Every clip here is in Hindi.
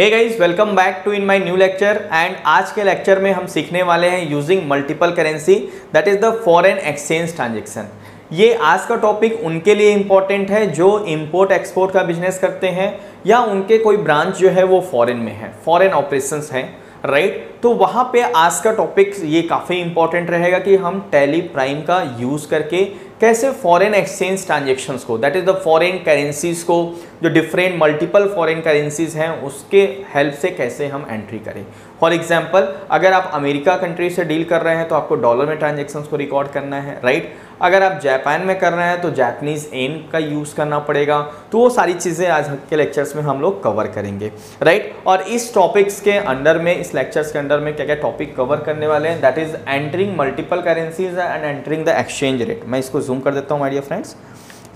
Hey guys, welcome back to in my new lecture. And आज के लेक्चर में हम सीखने वाले हैं using multiple currency, that is the foreign exchange transaction. ये आज का टॉपिक उनके लिए इंपॉर्टेंट है जो इंपोर्ट एक्सपोर्ट का बिजनेस करते हैं या उनके कोई ब्रांच जो है वो फॉरेन में है, फॉरेन ऑपरेशंस है, राइट। तो वहाँ पे आज का टॉपिक ये काफ़ी इंपॉर्टेंट रहेगा कि हम टैली प्राइम का यूज़ करके कैसे फॉरेन एक्सचेंज ट्रांजेक्शन्स को, that is the foreign currencies को, जो डिफरेंट मल्टीपल फॉरेन करेंसीज हैं उसके हेल्प से कैसे हम एंट्री करें। फॉर एग्जांपल, अगर आप अमेरिका कंट्री से डील कर रहे हैं तो आपको डॉलर में ट्रांजेक्शन्स को रिकॉर्ड करना है, राइट। अगर आप जापान में कर रहे हैं तो जापानीज येन का यूज़ करना पड़ेगा। तो वो सारी चीज़ें आज के लेक्चर्स में हम लोग कवर करेंगे, राइट। और इस टॉपिक्स के अंडर में, इस लेक्चर्स के अंडर में क्या क्या टॉपिक कवर करने वाले हैं, that is entering multiple currencies and entering the exchange rate. मैं इसको जूम कर देता हूँ माय डियर फ्रेंड्स।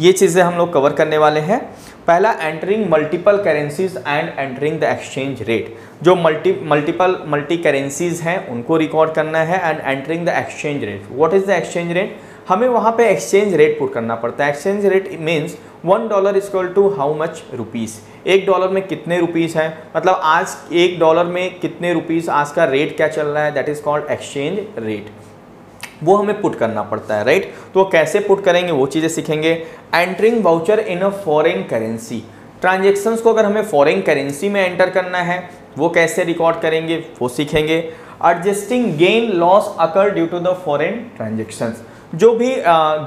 ये चीज़ें हम लोग कवर करने वाले हैं। पहला, entering multiple currencies and entering the exchange rate. जो मल्टी करेंसीज हैं उनको रिकॉर्ड करना है and entering the exchange rate. What is the exchange rate? हमें वहाँ पे एक्सचेंज रेट पुट करना पड़ता है। Exchange rate means $1 equal to how much rupees. $1 में कितने रुपीज़ हैं, मतलब आज $1 में कितने रुपीज़, आज का रेट क्या चल रहा है, that is called exchange rate. वो हमें पुट करना पड़ता है, राइट। तो कैसे पुट करेंगे वो चीज़ें सीखेंगे। Entering voucher in a foreign currency. Transactions को अगर हमें फॉरेन करेंसी में एंटर करना है वो कैसे रिकॉर्ड करेंगे वो सीखेंगे। Adjusting gain loss occur due to the foreign transactions. जो भी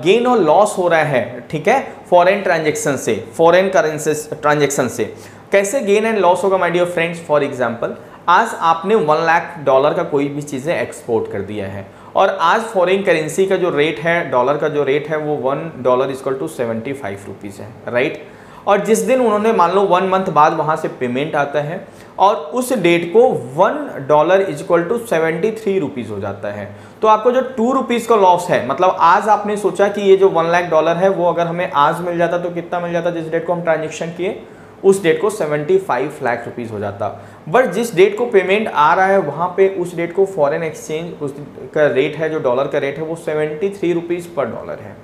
गेन और लॉस हो रहा है, ठीक है, फॉरेन ट्रांजेक्शन से, फॉरेन करेंसी ट्रांजेक्शन से कैसे गेन एंड लॉस होगा my dear friends. For example, आज आपने $1 लाख का कोई भी चीज़ें एक्सपोर्ट कर दिया है और आज फॉरेन करेंसी का जो रेट है, डॉलर का जो रेट है वो $1 इक्वल टू 75 रुपीज़ है, राइट। और जिस दिन उन्होंने, मान लो 1 मंथ बाद वहाँ से पेमेंट आता है और उस डेट को $1 इक्वल टू 73 रुपीज़ हो जाता है, तो आपको जो 2 रुपीज़ का लॉस है, मतलब आज आपने सोचा कि ये जो $1 लाख है वो अगर हमें आज मिल जाता तो कितना मिल जाता, जिस डेट को हम ट्रांजेक्शन किए उस डेट को 75 लाख रुपीज़ हो जाता। बट जिस डेट को पेमेंट आ रहा है वहाँ पे उस डेट को फॉरेन एक्सचेंज उसका रेट है, जो डॉलर का रेट है वो 73 रुपीज़ पर डॉलर है,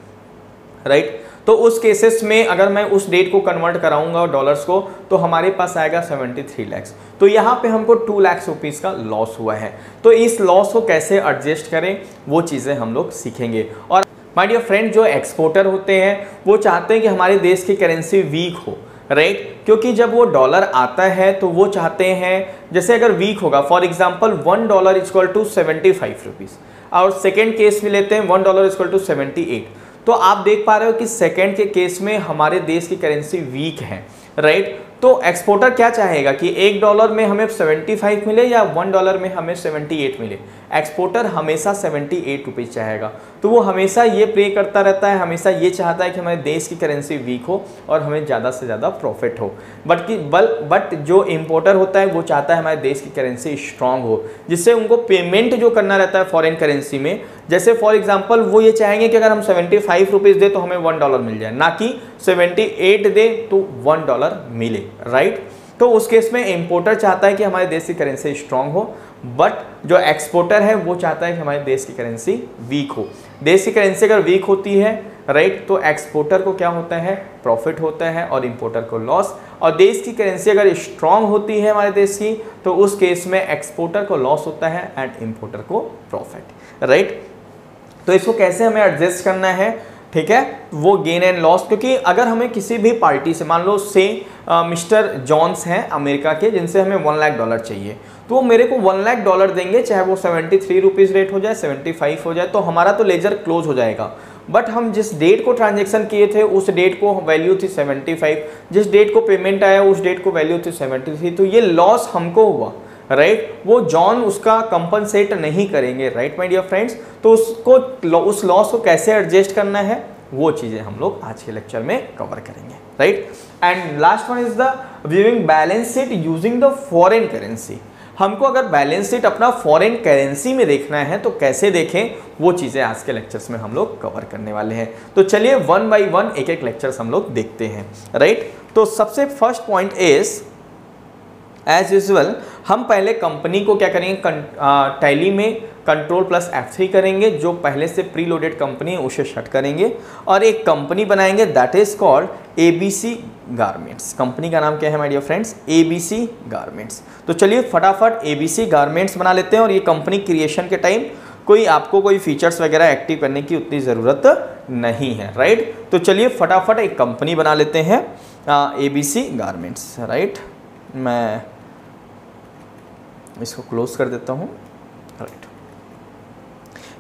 राइट। तो उस केसेस में अगर मैं उस डेट को कन्वर्ट कराऊंगा डॉलर्स को तो हमारे पास आएगा 73 लाख। तो यहाँ पे हमको 2 लाख रुपीज़ का लॉस हुआ है। तो इस लॉस को कैसे एडजस्ट करें वो चीज़ें हम लोग सीखेंगे। और माय डियर फ्रेंड, जो एक्सपोर्टर होते हैं वो चाहते हैं कि हमारे देश की करेंसी वीक हो, राइट। क्योंकि जब वो डॉलर आता है तो वो चाहते हैं, जैसे अगर वीक होगा, for example $1 equal to 75 rupees, और सेकेंड केस में लेते हैं $1 इक्वल टू 78। तो आप देख पा रहे हो कि सेकेंड के केस में हमारे देश की करेंसी वीक है, राइट। तो एक्सपोर्टर क्या चाहेगा कि $1 में हमें 75 मिले या $1 में हमें 78 मिले। एक्सपोर्टर हमेशा 78 रुपीज़ चाहेगा। तो वो हमेशा ये प्रे करता रहता है, हमेशा ये चाहता है कि हमारे देश की करेंसी वीक हो और हमें ज़्यादा से ज़्यादा प्रॉफिट हो। बट जो इम्पोर्टर होता है वो चाहता है हमारे देश की करेंसी स्ट्रांग हो, जिससे उनको पेमेंट जो करना रहता है फॉरेन करेंसी में, जैसे फॉर एग्जांपल वो ये चाहेंगे कि अगर हम 75 रुपीज़ दे तो हमें $1 मिल जाए, ना कि 78 दे तो $1 मिले, राइट। तो उस केस में इंपोर्टर चाहता है कि हमारे देश की करेंसी स्ट्रांग हो, बट जो एक्सपोर्टर है वो चाहता है कि हमारे देश की करेंसी वीक हो। देश की करेंसी अगर वीक होती है, राइट, तो एक्सपोर्टर को क्या होता है, प्रॉफिट होता है और इंपोर्टर को लॉस। और देश की करेंसी अगर स्ट्रांग होती है हमारे देश की तो उस केस में एक्सपोर्टर को लॉस होता है एंड इंपोर्टर को प्रॉफिट, राइट। तो इसको कैसे हमें एडजस्ट करना है, ठीक है, वो गेन एंड लॉस। क्योंकि अगर हमें किसी भी पार्टी से, मान लो से मिस्टर जॉन्स हैं अमेरिका के, जिनसे हमें $1 लाख चाहिए, तो वो मेरे को $1 लाख देंगे, चाहे वो 73 रुपीज़ रेट हो जाए, 75 हो जाए, तो हमारा तो लेजर क्लोज हो जाएगा। बट हम जिस डेट को ट्रांजेक्शन किए थे उस डेट को वैल्यू थी 75, जिस डेट को पेमेंट आया उस डेट को वैल्यू थी 73, तो ये लॉस हमको हुआ, राइट। वो जॉन उसका कंपनसेट नहीं करेंगे, राइट माय डियर फ्रेंड्स। तो उस लॉस को कैसे एडजस्ट करना है वो चीज़ें हम लोग आज के लेक्चर में कवर करेंगे, right. And last one is the viewing balance sheet using the foreign currency. हमको अगर बैलेंस शीट अपना फॉरेन करेंसी में देखना है तो कैसे देखें वो चीज़ें आज के लेक्चर्स में हम लोग कवर करने वाले हैं। तो चलिए 1 बाय 1 एक एक लेक्चर्स हम लोग देखते हैं, राइट। तो सबसे first point is as usual हम पहले कंपनी को क्या करेंगे, टैली में कंट्रोल प्लस F3 करेंगे, जो पहले से प्री लोडेड कंपनी है उसे शट करेंगे और एक कंपनी बनाएंगे that is called ABC garments. Company का नाम क्या है my dear friends, ABC garments. तो चलिए फटाफट ABC गारमेंट्स बना लेते हैं और ये कंपनी क्रिएशन के टाइम कोई आपको कोई फीचर्स वगैरह एक्टिव करने की उतनी ज़रूरत नहीं है, राइट। तो चलिए फटाफट एक कंपनी बना लेते हैं ABC गारमेंट्स, राइट। मैं इसको क्लोज कर देता हूँ, राइट।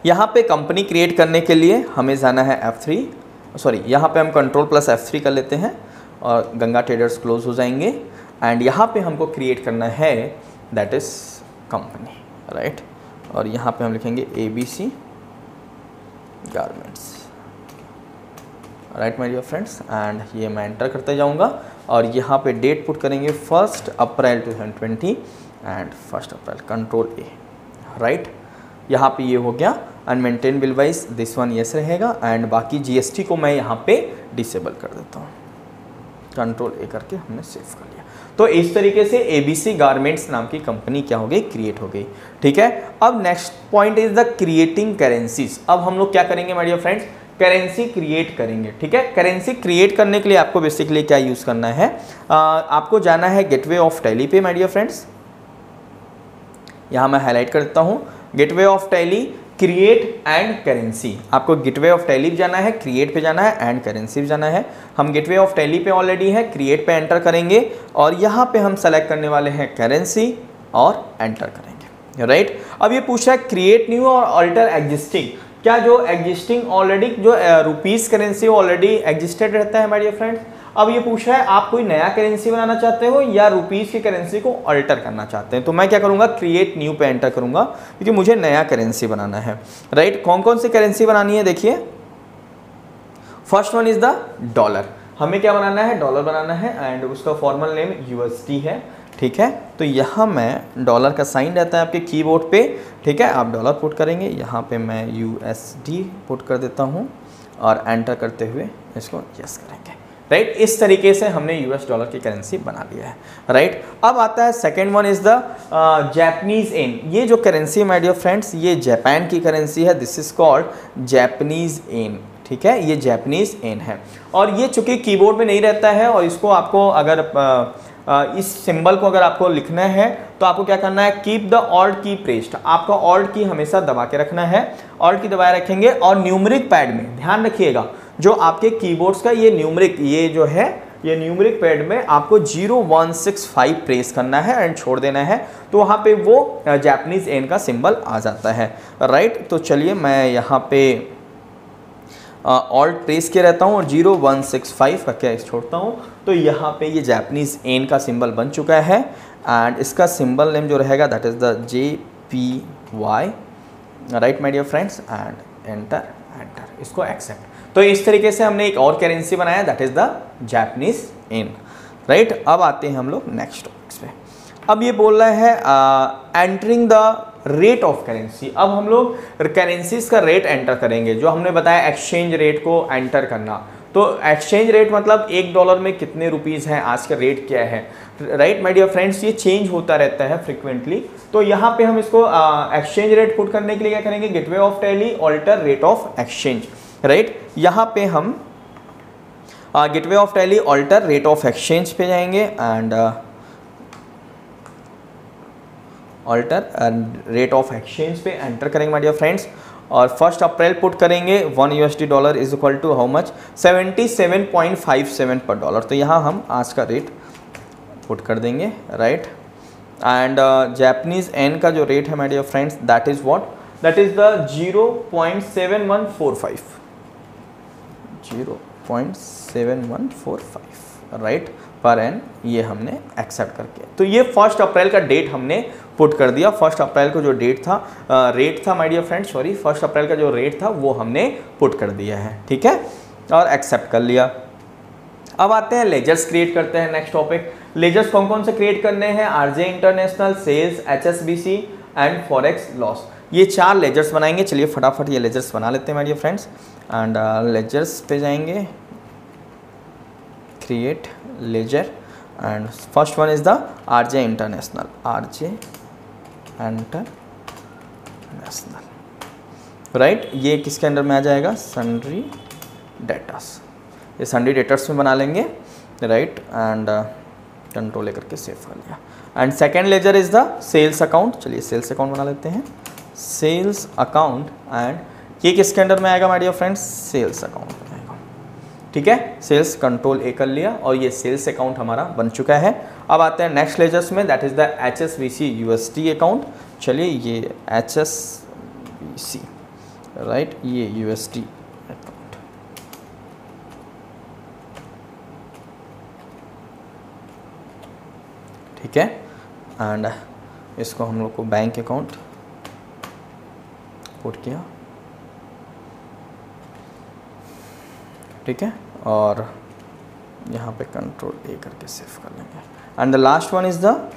यहाँ पे कंपनी क्रिएट करने के लिए हमें जाना है F3, सॉरी यहाँ पे हम कंट्रोल प्लस F3 कर लेते हैं और गंगा ट्रेडर्स क्लोज हो जाएंगे एंड यहाँ पे हमको क्रिएट करना है दैट इज़ कंपनी, राइट। और यहाँ पे हम लिखेंगे ABC garments, right my dear friends. And ये मैं एंटर करते जाऊँगा और यहाँ पे डेट पुट करेंगे 1 अप्रैल 2020 and 1 April, control A, right. यहाँ पे ये हो गया and maintain bill wise this one yes रहेगा एंड बाकी GST को मैं यहाँ पे डिसेबल कर देता हूँ, कंट्रोल A करके हमने सेव कर लिया। तो इस तरीके से ABC गारमेंट्स नाम की कंपनी क्या हो गई, क्रिएट हो गई, ठीक है। अब next point is the creating currencies. अब हम लोग क्या करेंगे my dear friends, currency create करेंगे, ठीक है। करेंसी क्रिएट करने के लिए आपको बेसिकली क्या यूज़ करना है, आपको जाना है गेटवे ऑफ टैली पे माय डियर फ्रेंड्स। यहाँ मैं हाईलाइट कर देता हूँ, gateway of tally create and currency. आपको गेटवे ऑफ टैली भी जाना है, क्रिएट पे जाना है एंड करेंसी भी जाना है। हम गेटवे ऑफ टैली पे ऑलरेडी है, क्रिएट पे एंटर करेंगे और यहाँ पे हम सेलेक्ट करने वाले हैं करेंसी और एंटर करेंगे, राइट। अब ये पूछ रहा है क्रिएट न्यू और अल्टर एग्जिस्टिंग। क्या जो एग्जिस्टिंग ऑलरेडी जो रुपीज़ करेंसी ऑलरेडी एग्जिस्टेड रहता है माय डियर फ्रेंड्स। अब ये पूछ रहा है आप कोई नया करेंसी बनाना चाहते हो या रुपीज़ की करेंसी को अल्टर करना चाहते हैं। तो मैं क्या करूँगा, क्रिएट न्यू पे एंटर करूँगा क्योंकि मुझे नया करेंसी बनाना है, राइट। कौन कौन सी करेंसी बनानी है देखिए, first one is the dollar. हमें क्या बनाना है, डॉलर बनाना है एंड उसका फॉर्मल नेम USD है, ठीक है। तो यहाँ मैं डॉलर का साइन रहता है आपके कीबोर्ड पे, ठीक है। आप डॉलर पुट करेंगे, यहाँ पे मैं USD पुट कर देता हूँ और एंटर करते हुए इसको यस करेंगे, राइट। इस तरीके से हमने US डॉलर की करेंसी बना लिया है, राइट। अब आता है second one is the Japanese येन। ये जो करेंसी माय डियर फ्रेंड्स, ये जापान की करेंसी है, this is called Japanese yen, ठीक है। ये जापानीज येन है और ये चूंकि कीबोर्ड में नहीं रहता है और इसको आपको अगर इस सिंबल को अगर आपको लिखना है तो आपको क्या करना है, कीप द ऑल्ट की प्रेस्ड। आपका ऑल्ट की हमेशा दबा के रखना है, ऑल्ट की दबाए रखेंगे और न्यूमरिक पैड में ध्यान रखिएगा जो आपके कीबोर्ड्स का ये न्यूमरिक, ये जो है ये न्यूमरिक पैड में आपको 0165 प्रेस करना है एंड छोड़ देना है, तो वहाँ पे वो जापानीज येन का सिंबल आ जाता है, राइट। तो चलिए मैं यहाँ पे ऑल्ट प्रेस के रहता हूँ और 0165 करके छोड़ता हूँ, तो यहाँ पे ये जापानीज येन का सिंबल बन चुका है एंड इसका सिंबल नेम जो रहेगा that is the JPY, right my dear friends, and enter enter, इसको एक्सेप्ट। तो इस तरीके से हमने एक और करेंसी बनाया that is the Japanese yen, right. अब आते हैं हम लोग नेक्स्ट टॉपिक्स पे। अब ये बोल रहा है entering the rate of currency. अब हम लोग करेंसीज का रेट एंटर करेंगे, जो हमने बताया एक्सचेंज रेट को एंटर करना। तो एक्सचेंज रेट मतलब $1 में कितने रुपीज़ हैं, आज का रेट क्या है, राइट माय डियर फ्रेंड्स। ये चेंज होता रहता है फ्रिक्वेंटली, तो यहाँ पे हम इसको एक्सचेंज रेट पुट करने के लिए क्या करेंगे, gateway of Tally alter rate of exchange, right. यहाँ पे हम gateway of Tally alter rate of exchange पे जाएंगे and alter rate of exchange पे एंटर करेंगे माय डियर फ्रेंड्स और 1 अप्रैल पुट करेंगे। $1 is equal to how much, 77.57 per dollar. तो यहाँ हम आज का रेट पुट कर देंगे, राइट। एंड जापानीज येन का जो रेट है my dear friends that is what, that is the 0.7145, 0.7145, right, per yen. ये हमने एक्सेप्ट करके, तो ये 1 अप्रैल का डेट हमने पुट कर दिया। 1 अप्रैल को जो डेट था रेट था माय डियर फ्रेंड्स, सॉरी 1 अप्रैल का जो रेट था वो हमने पुट कर दिया है, ठीक है, और एक्सेप्ट कर लिया। अब आते हैं लेजर्स क्रिएट करते हैं, नेक्स्ट टॉपिक। लेजर्स कौन कौन से क्रिएट करने हैं, RJ international, sales, HSBC and forex loss. ये 4 लेजर्स बनाएंगे। चलिए फटाफट ये लेजर्स बना लेते हैं my dear friends and ledgers पे जाएंगे, create ledger and first one is the RJ international, RJ international, right. ये किसके अंडर में आ जाएगा, सन्ड्री डेटर्स, ये सन्ड्री डेटर्स में बना लेंगे, राइट। एंड कंट्रोल लेकर के सेव कर लिया। And second ledger is the sales account, चलिए सेल्स अकाउंट बना लेते हैं, सेल्स अकाउंट। एंड ये किसके अंडर में आएगा my dear friends, sales account में आएगा, ठीक है। सेल्स कंट्रोल ए कर लिया और ये सेल्स अकाउंट हमारा बन चुका है। अब आते हैं नेक्स्ट लेजर्स में, that is the HSBC USD account. चलिए ये HSBC, राइट, ये USD अकाउंट, ठीक है। एंड इसको हम लोग को बैंक अकाउंट पुट किया, ठीक है, और यहाँ पे कंट्रोल ए करके सेव कर लेंगे। And the last one is the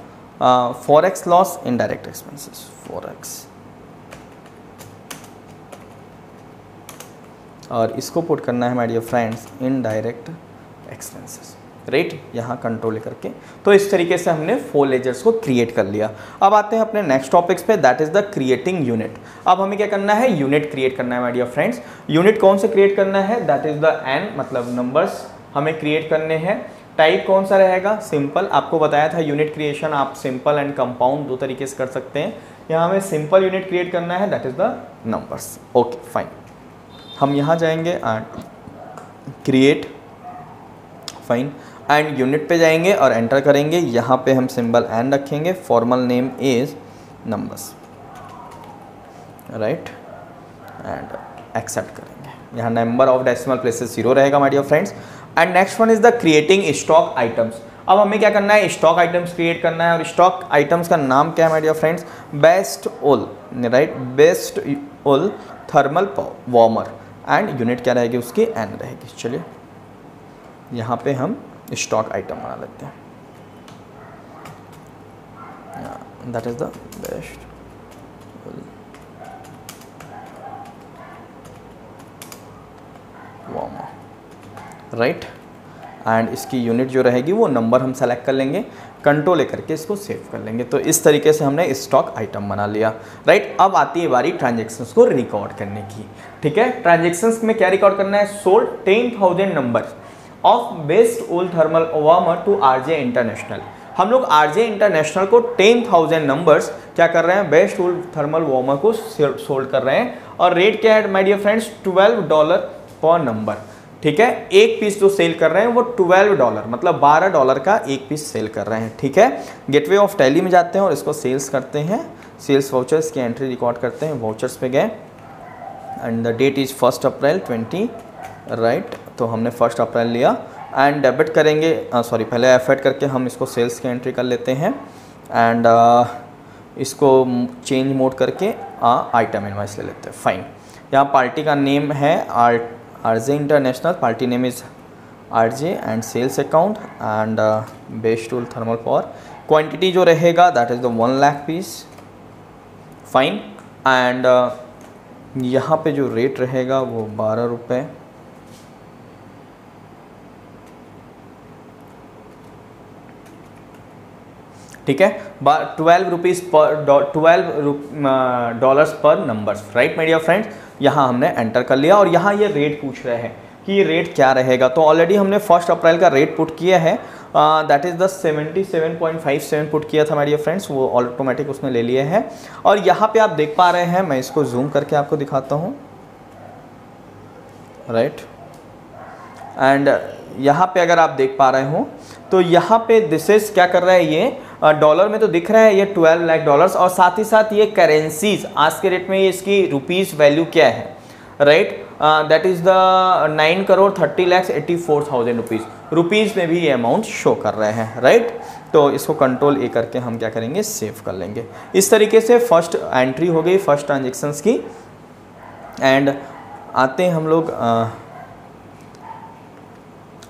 forex loss indirect expenses, forex, और इसको पुट करना है my dear friends indirect expenses, right, यहाँ कंट्रोल करके। तो इस तरीके से हमने 4 लेजर्स को क्रिएट कर लिया। अब आते हैं अपने नेक्स्ट टॉपिक्स पे, that is the creating unit. अब हमें क्या करना है, यूनिट क्रिएट करना है माय डियर फ्रेंड्स। यूनिट कौन से क्रिएट करना है, दैट इज द n, मतलब नंबर्स हमें क्रिएट करने हैं। टाइप कौन सा रहेगा, सिंपल। आपको बताया था यूनिट क्रिएशन आप सिंपल एंड कंपाउंड 2 तरीके से कर सकते हैं। यहाँ हमें सिंपल यूनिट क्रिएट करना है, that is the numbers. Okay fine, हम यहाँ जाएंगे and create, fine, and unit पे जाएंगे और एंटर करेंगे। यहाँ पे हम सिंबल n रखेंगे, formal name is numbers, right, and accept करेंगे। यहाँ नंबर ऑफ डेसिमल प्लेसेस 0 रहेगा my dear friends. And next one is the creating stock items. अब हमें क्या करना है, स्टॉक आइटम्स क्रिएट करना है, और स्टॉक आइटम्स का नाम क्या है माय डियर फ्रेंड्स, बेस्ट ओल, right, best oil thermal warmer. And unit क्या रहेगी उसकी, n रहेगी। चलिए यहाँ पे हम स्टॉक आइटम बना लेते हैं, that is the best warmer, right. And इसकी यूनिट जो रहेगी वो नंबर हम सेलेक्ट कर लेंगे, कंट्रोल लेकर के इसको सेव कर लेंगे। तो इस तरीके से हमने स्टॉक आइटम बना लिया, राइट। अब आती है बारी ट्रांजेक्शन्स को रिकॉर्ड करने की, ठीक है। ट्रांजेक्शन्स में क्या रिकॉर्ड करना है, sold 10,000 number of best oil thermal warmer to RJ international. हम लोग RJ इंटरनेशनल को 10,000 नंबर्स क्या कर रहे हैं, बेस्ट ओल थर्मल वार्मर को सोल्ड कर रहे हैं, और रेट क्या है माय डियर फ्रेंड्स, $12 पर नंबर, ठीक है। एक पीस जो सेल कर रहे हैं वो $12, मतलब $12 का एक पीस सेल कर रहे हैं, ठीक है। गेटवे ऑफ टैली में जाते हैं और इसको सेल्स करते हैं, सेल्स वाउचर्स की एंट्री रिकॉर्ड करते हैं, वाउचर्स पे गए and the date is 1 April 20, right. तो हमने 1 अप्रैल लिया एंड डेबिट करेंगे, सॉरी पहले एफर्ट करके हम इसको सेल्स की एंट्री कर लेते हैं एंड इसको चेंज मोड करके आइटम इनवाइस ले लेते हैं, फाइन। यहाँ पार्टी का नेम है RJ international, party name is RJ and sales account and best tool thermal power. Quantity जो रहेगा that is the 1 lakh piece, fine. And यहाँ पे जो रेट रहेगा वो 12 रुपये, ठीक है। $12 पर numbers, right my dear friends. यहाँ हमने एंटर कर लिया और यहाँ ये रेट पूछ रहे हैं कि ये रेट क्या रहेगा। तो ऑलरेडी हमने 1 अप्रैल का रेट पुट किया है, दैट इज़ द 77.57 पुट किया था माय डियर फ्रेंड्स, वो ऑटोमेटिक उसने ले लिए हैं। और यहाँ पे आप देख पा रहे हैं, मैं इसको जूम करके आपको दिखाता हूँ, राइट। एंड यहाँ पे अगर आप देख पा रहे हो तो यहाँ पे दिस इज क्या कर रहा है, ये डॉलर में तो दिख रहा है ये $12 लाख, और साथ ही साथ ये करेंसीज आज के रेट में ये इसकी रुपीज़ वैल्यू क्या है, right, that is the 9,30,84,000 rupees, rupees में भी ये अमाउंट शो कर रहे हैं, राइट। तो इसको कंट्रोल ए करके हम क्या करेंगे, सेव कर लेंगे। इस तरीके से फर्स्ट एंट्री हो गई फर्स्ट ट्रांजेक्शन्स की। एंड आते हैं हम लोग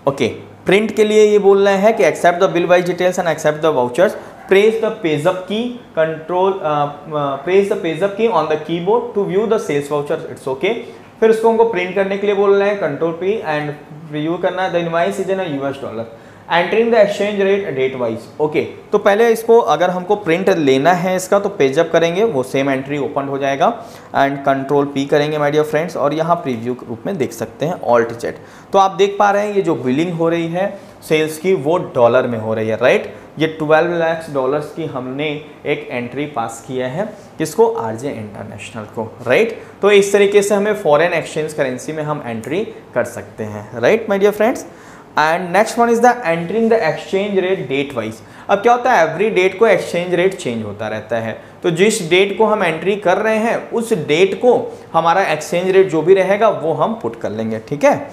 ओके प्रिंट के लिए, ये बोल रहे हैं कि accept the bill wise details and accept the vouchers, press the page up key, control press the page up key on the keyboard to view the sales vouchers, it's okay. फिर उसको हमको प्रिंट करने के लिए बोल रहे हैं कंट्रोल पी एंड व्यू करना है, the invoice is in US dollar entering the exchange rate date wise. Okay, तो पहले इसको अगर हमको प्रिंट लेना है इसका तो पेज अप करेंगे, वो सेम एंट्री ओपन हो जाएगा एंड कंट्रोल पी करेंगे माय डियर फ्रेंड्स, और यहाँ प्रीव्यू के रूप में देख सकते हैं ऑल्ट जेड। तो आप देख पा रहे हैं ये जो बिलिंग हो रही है सेल्स की वो डॉलर में हो रही है, राइट। ये 12 लाख डॉलर्स की हमने एक एंट्री पास किया है, किसको, आरजे इंटरनेशनल को, राइट। तो इस तरीके से हमें फॉरेन एक्सचेंज करेंसी में हम एंट्री कर सकते हैं, right my dear friends. And next one is the entering the exchange rate date wise. अब क्या होता है, एवरी डेट को एक्सचेंज रेट चेंज होता रहता है, तो जिस डेट को हम एंट्री कर रहे हैं उस डेट को हमारा एक्सचेंज रेट जो भी रहेगा वो हम पुट कर लेंगे, ठीक है।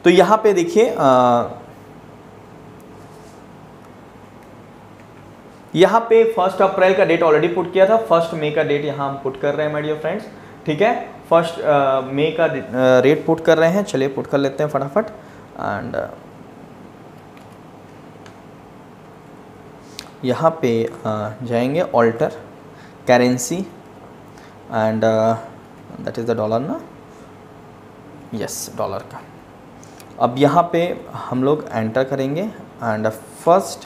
तो यहाँ पे देखिए यहाँ पे 1 अप्रैल का डेट ऑलरेडी पुट किया था, 1 मई का डेट यहाँ हम पुट कर रहे हैं माय डियर फ्रेंड्स, ठीक है। 1 मई का रेट पुट कर रहे हैं, चलिए पुट कर लेते हैं फटाफट। एंड यहाँ पे जाएंगे alter currency and that is the dollar ना, यस डॉलर का। अब यहाँ पे हम लोग एंटर करेंगे and 1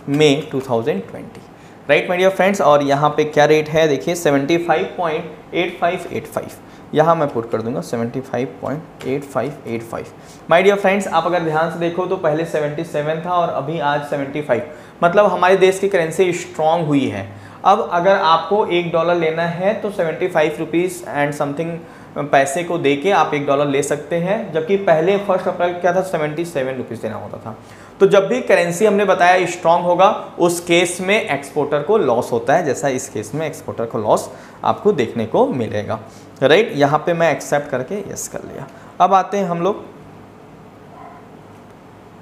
May 2020, right my dear friends. और यहाँ पे क्या रेट है देखिए 75.8585, यहाँ मैं पुट कर दूंगा 75.8585। माय डियर फ्रेंड्स आप अगर ध्यान से देखो तो पहले 77 था और अभी आज 75, मतलब हमारे देश की करेंसी स्ट्रांग हुई है। अब अगर आपको $1 लेना है तो 75 रुपीज़ एंड समथिंग पैसे को देके आप $1 ले सकते हैं, जबकि पहले 1 अप्रैल क्या था 77 रुपीज़ देना होता था। तो जब भी करेंसी हमने बताया स्ट्रांग होगा उस केस में एक्सपोर्टर को लॉस होता है, जैसा इस केस में एक्सपोर्टर को लॉस आपको देखने को मिलेगा, राइट। यहाँ पे मैं एक्सेप्ट करके यस कर लिया। अब आते हैं हम लोग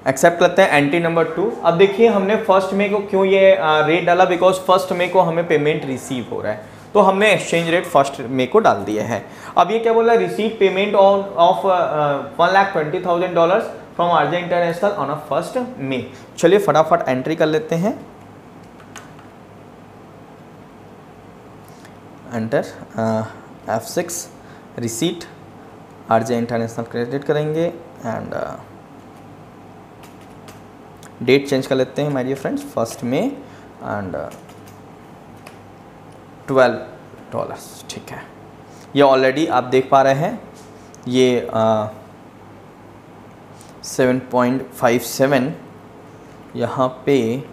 एक्सेप्ट करते हैं एंट्री नंबर 2। अब देखिए हमने 1 मई को क्यों ये रेट डाला, बिकॉज 1 मई को हमें पेमेंट रिसीव हो रहा है, तो हमने एक्सचेंज रेट 1 मई को डाल दिया है। अब ये क्या बोल रहा है, receive payment of $1,20,000 from RJ international on 1 May. चलिए फटाफट एंट्री कर लेते हैं, enter F6 receipt RJ international credit करेंगे एंड डेट चेंज कर लेते हैं my dear friends 1 May and $12, ठीक है। ये ऑलरेडी आप देख पा रहे हैं ये 7.57 यहाँ पे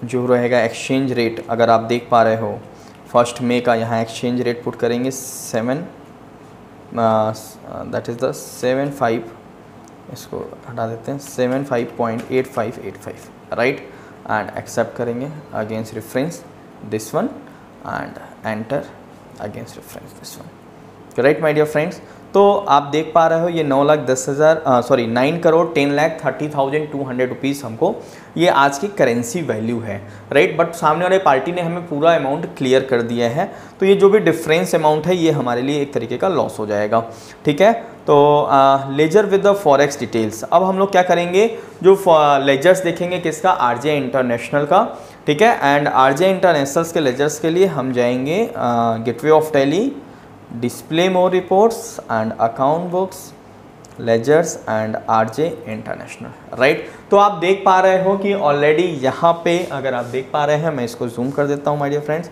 जो रहेगा एक्सचेंज रेट, अगर आप देख पा रहे हो 1 मई का यहाँ एक्सचेंज रेट पुट करेंगे 7 दैट इज़ द 75, इसको हटा देते हैं 75.8585, राइट। एंड एक्सेप्ट करेंगे against reference this one and enter against reference this one, right my dear friends. तो आप देख पा रहे हो ये 9,10,000 रुपीज़ हमको ये आज की करेंसी वैल्यू है, राइट। बट सामने वाले पार्टी ने हमें पूरा अमाउंट क्लियर कर दिया है, तो ये जो भी डिफरेंस अमाउंट है ये हमारे लिए एक तरीके का लॉस हो जाएगा, ठीक है। तो ledger with the forex details, अब हम लोग क्या करेंगे, जो लेजर्स देखेंगे किसका, आरजे इंटरनेशनल का, ठीक है। एंड आरजे इंटरनेशनल्स के लेजर्स के लिए हम जाएंगे gateway of Tally, display more reports and account books, ledgers and RJ international, right. तो आप देख पा रहे हो कि ऑलरेडी यहाँ पे अगर आप देख पा रहे हैं, मैं इसको जूम कर देता हूँ माय डियर फ्रेंड्स,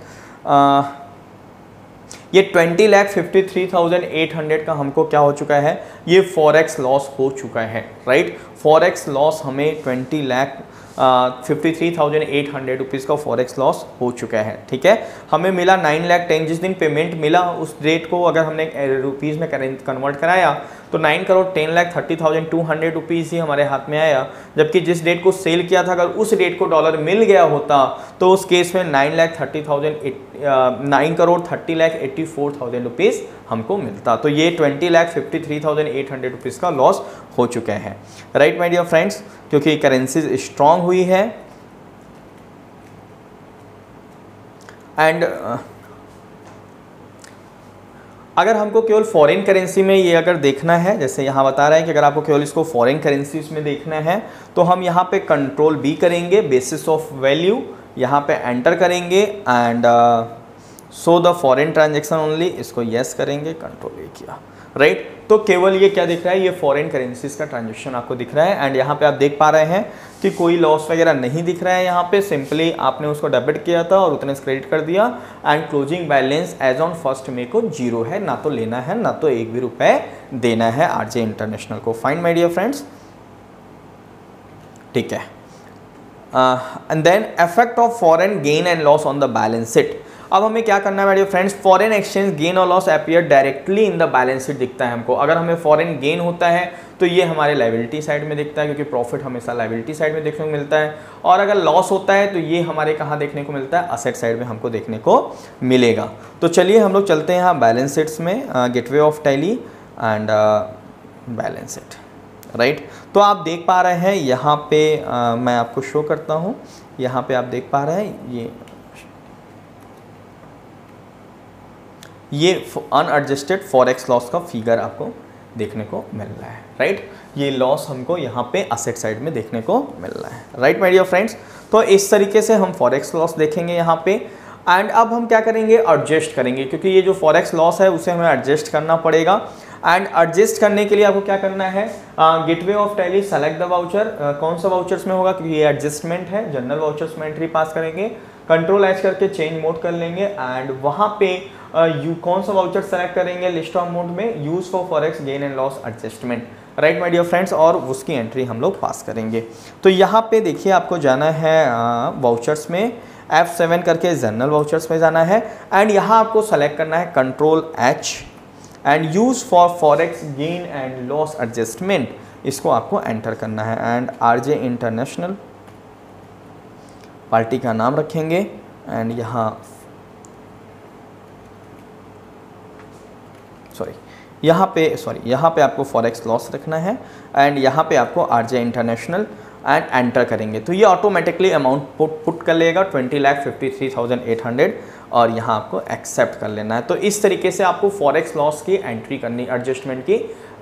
ये 20,53,800 का हमको क्या हो चुका है, ये फॉरेक्स लॉस हो चुका है, राइट। फॉरेक्स लॉस हमें 20,53,800 रुपीज़ का फॉरेक्स लॉस हो चुका है, ठीक है। हमें मिला 9,10,000, जिस दिन पेमेंट मिला उस रेट को अगर हमने रुपीज़ में कन्वर्ट कराया तो 9,10,30,200 रुपीज़ ही हमारे हाथ में आया, जबकि जिस डेट को सेल किया था अगर उस डेट को डॉलर मिल गया होता तो उस केस में 9,30,84,000 रुपीज़ हमको मिलता। तो ये 20,53,800 रुपीज़ का लॉस हो चुके हैं, राइट माय डियर फ्रेंड्स, क्योंकि करेंसीज स्ट्रांग हुई है। एंड अगर हमको केवल फॉरेन करेंसी में ये अगर देखना है, जैसे यहाँ बता रहा है कि अगर आपको केवल इसको फॉरेन करेंसीज में देखना है तो हम यहाँ पे कंट्रोल बी करेंगे, बेसिस ऑफ वैल्यू यहाँ पे एंटर करेंगे and show the foreign transaction only, इसको यस करेंगे, कंट्रोल ए किया, राइट। तो केवल ये क्या दिख रहा है, ये फॉरेन करेंसीज का ट्रांजेक्शन आपको दिख रहा है। एंड यहाँ पे आप देख पा रहे हैं कि कोई लॉस वगैरह नहीं दिख रहा है। यहाँ पे सिंपली आपने उसको डेबिट किया था और उतने से क्रेडिट कर दिया। And closing balance as on 1 May को 0 है, ना तो लेना है ना तो एक भी रुपए देना है आरजे इंटरनेशनल को। फाइन माय डियर फ्रेंड्स, ठीक है। And then effect of foreign gain and loss on the balance sheet. अब हमें क्या करना है my dear friends, foreign exchange gain और loss appear directly in the balance sheet दिखता है हमको। अगर हमें फॉरेन गेन होता है तो ये हमारे लायबिलिटी साइड में दिखता है, क्योंकि प्रॉफिट हमेशा लायबिलिटी साइड में देखने को मिलता है। और अगर लॉस होता है तो ये हमारे कहाँ देखने को मिलता है, असेट साइड में हमको देखने को मिलेगा। तो चलिए हम लोग चलते हैं यहाँ बैलेंस शीट्स में, gateway of tally and balance sheet, right. तो आप देख पा रहे हैं यहाँ पे मैं आपको शो करता हूँ। यहाँ पे आप देख पा रहे हैं ये अनएडजस्टेड फॉरेक्स लॉस का फिगर आपको देखने को मिल रहा है, राइट। ये लॉस हमको यहाँ पे असेट साइड में देखने को मिल रहा है, राइट माय डियर फ्रेंड्स। तो इस तरीके से हम फॉरेक्स लॉस देखेंगे यहाँ पे। एंड अब हम क्या करेंगे, एडजस्ट करेंगे, क्योंकि ये जो फॉरेक्स लॉस है उसे हमें एडजस्ट करना पड़ेगा। एंड एडजस्ट करने के लिए आपको क्या करना है, gateway of Tally select the voucher. कौन सा वाउचर्स में होगा, क्योंकि ये एडजस्टमेंट है, जनरल वाउचर्स में एंट्री पास करेंगे, कंट्रोल एच करके चेंज मोड कर लेंगे। एंड वहाँ पे कौन सा वाउचर सेलेक्ट करेंगे, लिस्ट ऑफ मोड में use for forex gain and loss adjustment, right my dear friends, और उसकी एंट्री हम लोग पास करेंगे। तो यहाँ पे देखिए आपको जाना है वाउचर्स में, F7 करके जनरल वाउचर्स में जाना है। एंड यहाँ आपको सेलेक्ट करना है control H and use for forex gain and loss adjustment, इसको आपको एंटर करना है। एंड आरजे इंटरनेशनल पार्टी का नाम रखेंगे। एंड यहाँ यहाँ पे आपको फॉरेक्स लॉस रखना है। एंड यहाँ पे आपको आरजे इंटरनेशनल एंड एंटर करेंगे तो ये ऑटोमेटिकली अमाउंट पुट कर लेगा 20,53,800 और यहाँ आपको एक्सेप्ट कर लेना है। तो इस तरीके से आपको फॉरेक्स लॉस की एंट्री करनी, एडजस्टमेंट की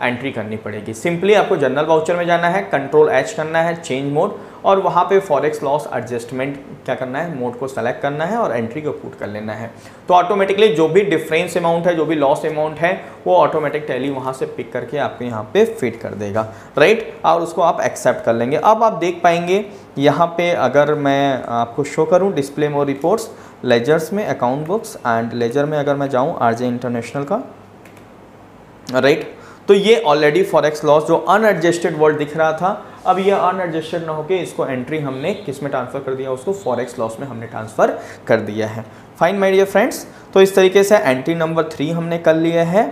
एंट्री करनी पड़ेगी। सिंपली आपको जनरल वाउचर में जाना है, कंट्रोल एच करना है, चेंज मोड, और वहाँ पे फॉरेक्स लॉस एडजस्टमेंट क्या करना है, मोड को सेलेक्ट करना है और एंट्री को पुट कर लेना है। तो ऑटोमेटिकली जो भी डिफरेंस अमाउंट है, जो भी लॉस अमाउंट है, वो ऑटोमेटिक टैली वहाँ से पिक करके आपको यहाँ पे फिट कर देगा, राइट, और उसको आप एक्सेप्ट कर लेंगे। अब आप देख पाएंगे यहाँ पे अगर मैं आपको शो करूँ डिस्प्ले मोर रिपोर्ट्स, लेजर्स में अकाउंट बुक्स एंड लेजर में अगर मैं जाऊँ आरजे इंटरनेशनल का, राइट, तो ये ऑलरेडी फॉरेक्स लॉस जो अनएडजस्टेड वर्ड दिख रहा था, अब ये अनएडजस्टेड ना होके इसको एंट्री हमने किस में ट्रांसफर कर दिया, उसको फॉरेक्स लॉस में हमने ट्रांसफर कर दिया है। फाइन माय डियर फ्रेंड्स, तो इस तरीके से एंट्री नंबर 3 हमने कर लिया है।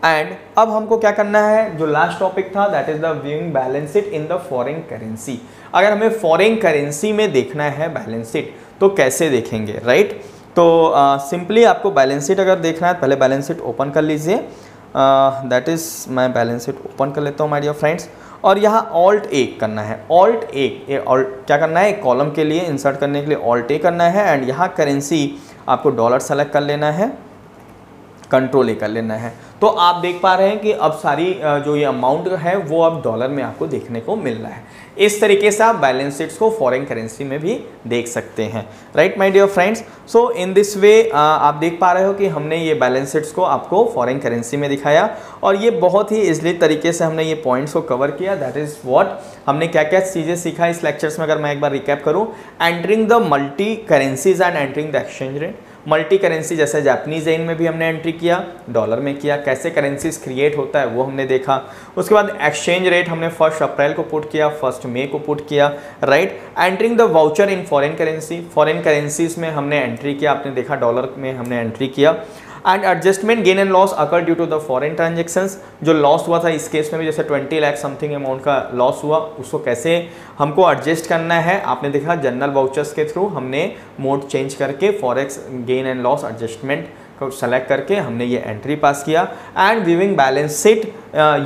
एंड अब हमको क्या करना है, जो लास्ट टॉपिक था that is the viewing balance sheet in the foreign currency. अगर हमें फॉरेन करेंसी में देखना है बैलेंस शीट तो कैसे देखेंगे, राइट। तो सिंपली आपको बैलेंस शीट अगर देखना है, पहले बैलेंस शीट ओपन कर लीजिए। दैट इज़ मैं बैलेंस शीट ओपन कर लेता हूँ माय डियर फ्रेंड्स, और यहाँ ऑल्ट ए करना है। ऑल्ट ए क्या करना है, एक कॉलम के लिए इंसर्ट करने के लिए ऑल्ट ए करना है। एंड यहाँ करेंसी आपको डॉलर सेलेक्ट कर लेना है, कंट्रोल ए कर लेना है। तो आप देख पा रहे हैं कि अब सारी जो ये अमाउंट है वो अब डॉलर में आपको देखने को मिल रहा है। इस तरीके से आप बैलेंस शीट्स को फॉरेन करेंसी में भी देख सकते हैं, right my dear friends. So in this way आप देख पा रहे हो कि हमने ये बैलेंस शीट्स को आपको फॉरेन करेंसी में दिखाया, और ये बहुत ही इजली तरीके से हमने ये पॉइंट्स को कवर किया। दैट इज़ व्हाट हमने क्या क्या चीज़ें सीखा इस लेक्चर्स में, अगर मैं एक बार रिकैप करूँ, entering the multi currencies and entering the exchange rate. Multi currency जैसे जापानीज येन में भी हमने एंट्री किया, डॉलर में किया, कैसे करेंसीज क्रिएट होता है वो हमने देखा। उसके बाद एक्सचेंज रेट हमने 1 अप्रैल को पुट किया, 1 मई को पुट किया, right. Entering the voucher in foreign currency, foreign currencies में हमने एंट्री किया, आपने देखा डॉलर में हमने एंट्री किया। And adjustment gain and loss occur due to the foreign transactions, जो लॉस हुआ था इस केस में भी, जैसे 20 लाख समथिंग अमाउंट का लॉस हुआ, उसको कैसे हमको एडजस्ट करना है, आपने देखा जनरल वाउचर्स के थ्रू हमने मोड चेंज करके forex gain and loss adjustment को सेलेक्ट करके हमने ये एंट्री पास किया। And viewing balance sheet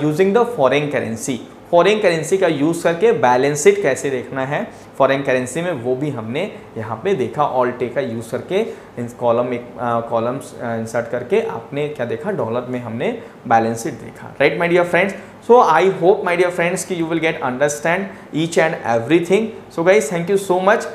using the foreign currency, foreign currency का यूज़ करके बैलेंस शीट कैसे देखना है फॉरेन करेंसी में, वो भी हमने यहाँ पे देखा। ऑल्ट ए का यूज़ करके कॉलम्स इंसर्ट करके आपने क्या देखा, डॉलर में हमने बैलेंस शीट देखा, right my dear friends. So I hope my dear friends कि you will get understand each and everything. So guys, thank you so much.